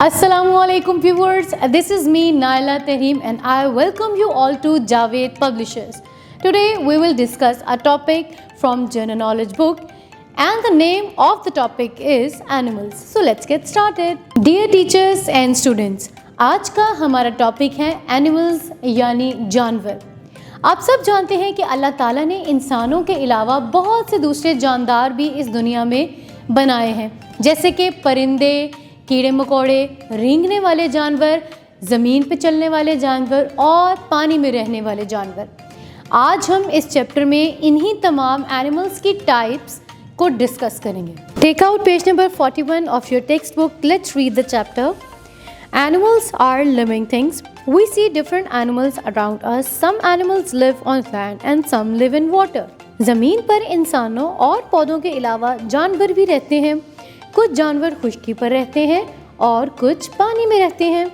Assalamualaikum viewers, this is me Naila Tehrim and I welcome you all to Javed Publishers. Today we will discuss a topic from General Knowledge book and the name of the topic is animals. So let's get started. Dear teachers and students, आज का हमारा topic है animals यानी जानवर। आप सब जानते हैं कि अल्लाह ताला ने इंसानों के अलावा बहुत से दूसरे जानदार भी इस दुनिया में बनाए हैं, जैसे कि परिंदे, कीड़े मकोड़े, रेंगने वाले जानवर, ज़मीन पे चलने वाले जानवर और पानी में रहने वाले जानवर। आज हम इस चैप्टर में इन्हीं तमाम एनिमल्स की टाइप्स को डिस्कस करेंगे। Take out page number 41 of your textbook. Let's read the chapter. Animals are living things. We see different animals around us. Some animals live on land and some live in water. ज़मीन पर इंसानों और पौधों के अलावा जानवर भी रहते हैं। कुछ जानवर खुश्की पर रहते हैं और कुछ पानी में रहते हैं।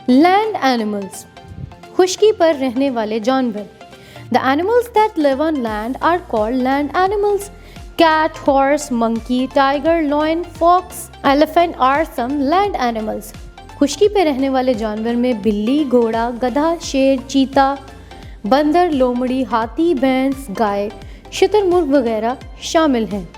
Land animals, खुश्की पर रहने वाले जानवर। The animals that live on land are called land animals. Cat, horse, monkey, tiger, lion, fox, elephant are some land animals. खुश्की पे रहने वाले जानवर में बिल्ली, घोड़ा, गधा, शेर, चीता, बंदर, लोमड़ी, हाथी, भैंस, गाय, शुतुरमुर्ग वगैरह शामिल हैं।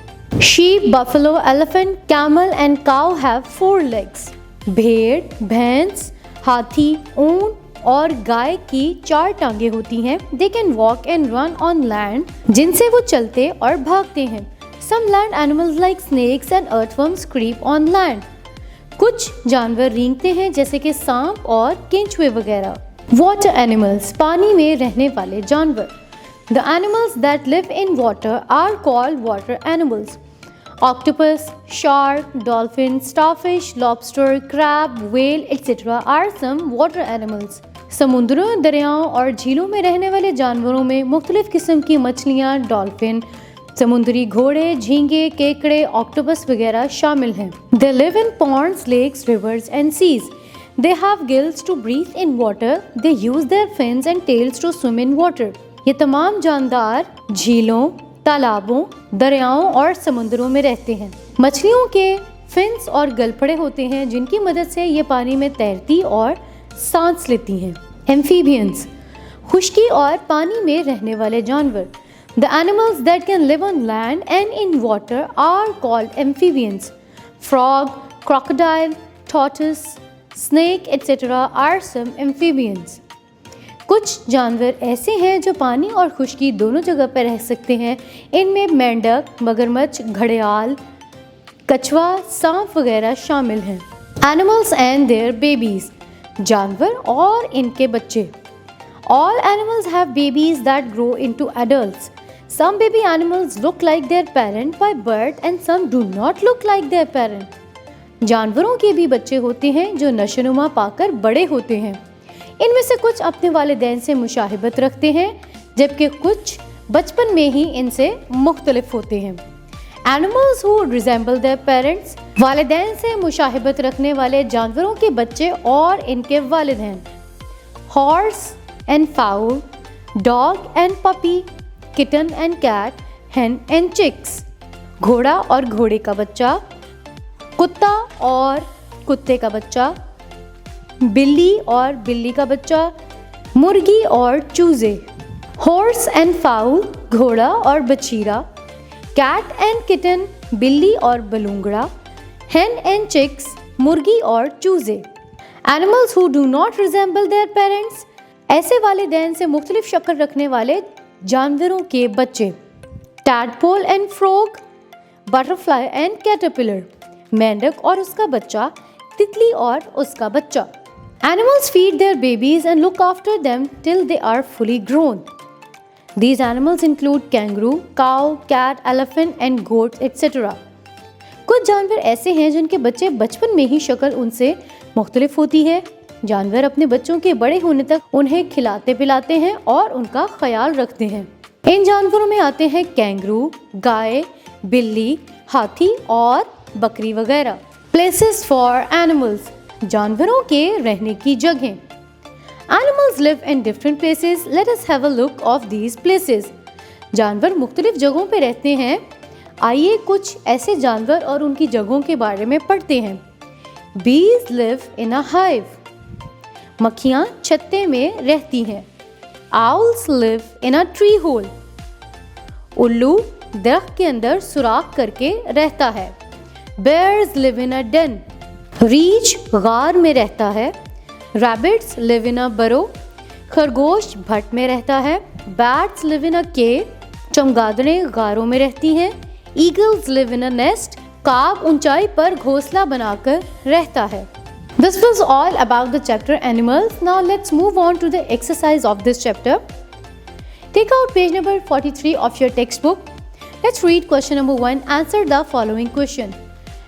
Sheep, buffalo, elephant, camel and cow have 4 legs. भेड़, भैंस, हाथी, ऊंट और गाय की 4 टांगे होती हैं। They can walk and run on land, जिनसे वो चलते और भागते हैं। Some land animals like snakes and earthworms creep on land. कुछ जानवर रेंगते हैं जैसे कि सांप और केंचुए वगैरह। Water animals, पानी में रहने वाले जानवर। The animals that live in water are called water animals. Octopus, shark, dolphin, starfish, lobster, crab, whale, etc. are some water animals. समुद्रों, दरियाओं और झीलों में रहने वाले जानवरों में मुख्तलिफ किस्म की मछलियाँ, डॉल्फिन, समुद्री घोड़े, झींगे, केकड़े, ऑक्टोपस वगैरह शामिल हैं। They live in ponds, lakes, rivers and seas. They have gills to breathe in water. They use their fins and tails to swim in water. ये तमाम जानदार झीलों, तालाबों, दरियाओं और समुद्रों में रहते हैं। मछलियों के फिन्स और गलफड़े होते हैं जिनकी मदद से ये पानी में तैरती और सांस लेती हैं। एम्फीबियंस, खुश्की और पानी में रहने वाले जानवर। The animals that can live on land and in water are called amphibians. Frog, crocodile, tortoise, snake, etc. are some amphibians. कुछ जानवर ऐसे हैं जो पानी और खुश्की दोनों जगह पर रह सकते हैं। इनमें मेंढक, मगरमच्छ, घड़ियाल, कछुआ, सांप वगैरह शामिल हैं। Animals and their babies, जानवर और इनके बच्चे। All animals have babies that grow into adults. Some baby animals look like their parent by birth and some do not look like their parent. जानवरों के भी बच्चे होते हैं जो नशोनुमा पाकर बड़े होते हैं। इनमें से कुछ अपने वालिदैन से मुशाहिबत रखते हैं जबकि कुछ बचपन में ही इनसे मुख्तलिफ होते हैं। Animals who resemble their parents, वालिदैन से मुशाहिबत रखने वाले जानवरों के बच्चे और इनके वालिदैन। Horse and fowl, dog and puppy, kitten and cat, hen and chicks. घोड़ा और घोड़े का बच्चा, कुत्ता और कुत्ते का बच्चा, बिल्ली और बिल्ली का बच्चा, मुर्गी और चूजे। Horse and fowl, घोड़ा और बछीरा, cat and kitten, बिल्ली और बलूंगड़ा, hen and chicks, मुर्गी और चूजे। Animals who do not resemble their parents, ऐसे वालिदैन से मुख्तलिफ शक्ल रखने वाले जानवरों के बच्चे। Tadpole and frog, butterfly and caterpillar, मेंढक और उसका बच्चा, तितली और उसका बच्चा। Animals feed their babies and look after them till they are fully grown. These animals include kangaroo, cow, cat, elephant and goats, etc. कुछ जानवर ऐसे हैं जिनके बच्चे बचपन में ही शक्ल उनसे मुख्तलिफ होती है। जानवर अपने बच्चों के बड़े होने तक उन्हें खिलाते पिलाते हैं और उनका ख्याल रखते हैं। इन जानवरों में आते हैं कैंगरू, गाय, बिल्ली, हाथी और बकरी वगैरह। Places for animals, जानवरों के रहने की जगहें। Animals live in different places. Let us have a look of these places. जानवर मुख्तलिफ जगहों पे रहते हैं। आइए कुछ ऐसे जानवर और उनकी जगहों के बारे में पढ़ते हैं। Bees live in a hive. मक्खियाँ छत्ते में रहती हैं. Owls live in a tree hole. उल्लू दरख्त के अंदर सुराख करके रहता है. Bears live in a den. रीछ गार में रहता है. Rabbits live in a burrow. खरगोश भट्ट में रहता है. Bats live in a cave. चमगादड़ें गारों में रहती हैं. Eagles live in a nest. काग ऊंचाई पर घोंसला बनाकर रहता है. This was all about the chapter animals. Now let's move on to the exercise of this chapter. Take out page number 43 of your textbook. Let's read question number 1. Answer the following question.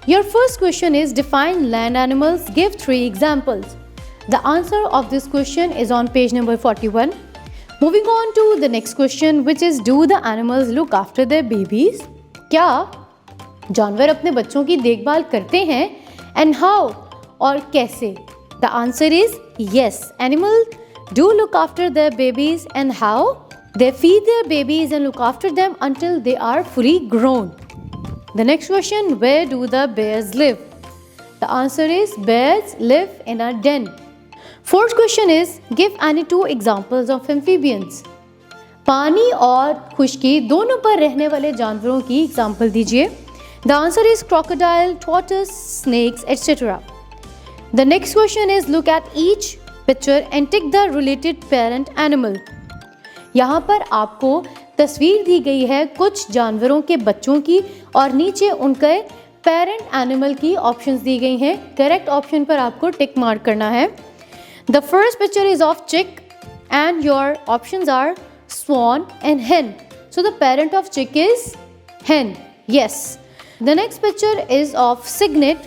Your first question is define land animals. Give 3 examples. The answer of this question is on page number 41. Moving on to the next question, which is do the animals look after their babies? क्या जानवर अपने बच्चों की देखभाल करते हैं? And how? और कैसे? The answer is yes. Animals do look after their babies. And how? They feed their babies and look after them until they are fully grown. The next question, where do the bears live? The answer is bears live in a den. Fourth question is give any 2 examples of amphibians. पानी और खुश्की दोनों पर रहने वाले जानवरों की example दीजिए. The answer is crocodile, tortoise, snakes, etc. The next question is look at each picture and tick the related parent animal. यहाँ पर आपको तस्वीर दी गई है कुछ जानवरों के बच्चों की और नीचे उनके पेरेंट एनिमल की ऑप्शंस दी गई हैं. करेक्ट ऑप्शन पर आपको टिक मार्क करना है. The first picture is of chick and your options are swan and hen. So the parent of chick is hen. Yes. The next picture is of cygnet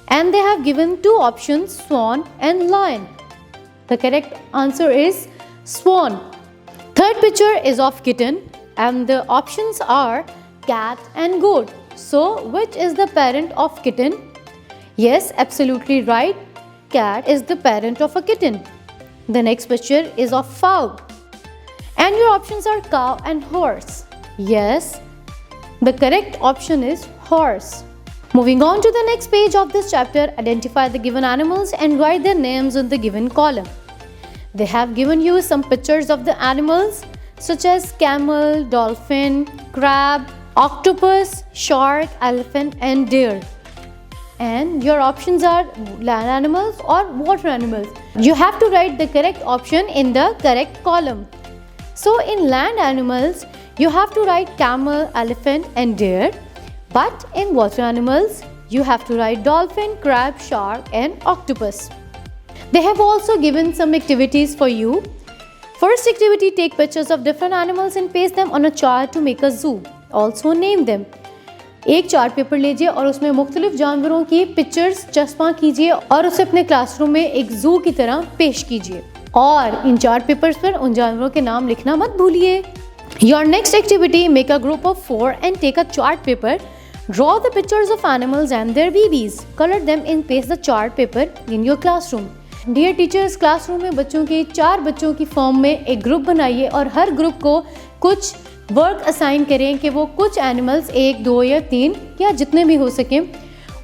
and they have given 2 options, swan and lion. The correct answer is swan. Third picture is of kitten and the options are cat and goat. So which is the parent of kitten? Yes, absolutely right. Cat is the parent of a kitten. The next picture is of fowl and your options are cow and horse. Yes, the correct option is horse. Moving on to the next page of this chapter, identify the given animals and write their names in the given column. They have given you some pictures of the animals such as camel, dolphin, crab, octopus, shark, elephant and deer. And your options are land animals or water animals. You have to write the correct option in the correct column. So in land animals, you have to write camel, elephant and deer. But in water animals, you have to write dolphin, crab, shark and octopus. They have also given some activities for you. First activity, take pictures of different animals and paste them on a chart to make a zoo. Also name them. एक chart paper लीजिए और उसमें मुख्तलिफ जानवरों की pictures चस्पा कीजिए और उसे अपने क्लासरूम में एक जू की तरह पेश कीजिए और इन चार्ट पेपर्स पर उन जानवरों के नाम लिखना मत भूलिए. Your next activity, make a group of 4 and take a chart paper. Draw the pictures of animals and their babies. Color them and paste the chart paper in your classroom. Dear teachers, classroom में बच्चों के 4 बच्चों की form में एक group बनाइए और हर group को कुछ वर्क असाइन करें कि वो कुछ एनिमल्स 1, 2 या 3 या जितने भी हो सकें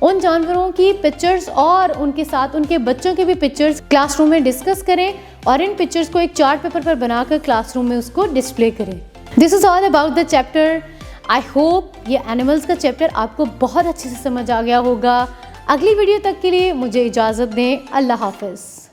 उन जानवरों की पिक्चर्स और उनके साथ उनके बच्चों के भी पिक्चर्स क्लासरूम में डिस्कस करें और इन पिक्चर्स को एक चार्ट पेपर पर बनाकर क्लासरूम में उसको डिस्प्ले करें. This is all about the chapter. I hope ये एनिमल्स का चैप्टर आपको बहुत अच्छे से समझ आ गया होगा. अगली वीडियो तक के लिए मुझे इजाज़त दें. अल्लाह हाफ़िज़.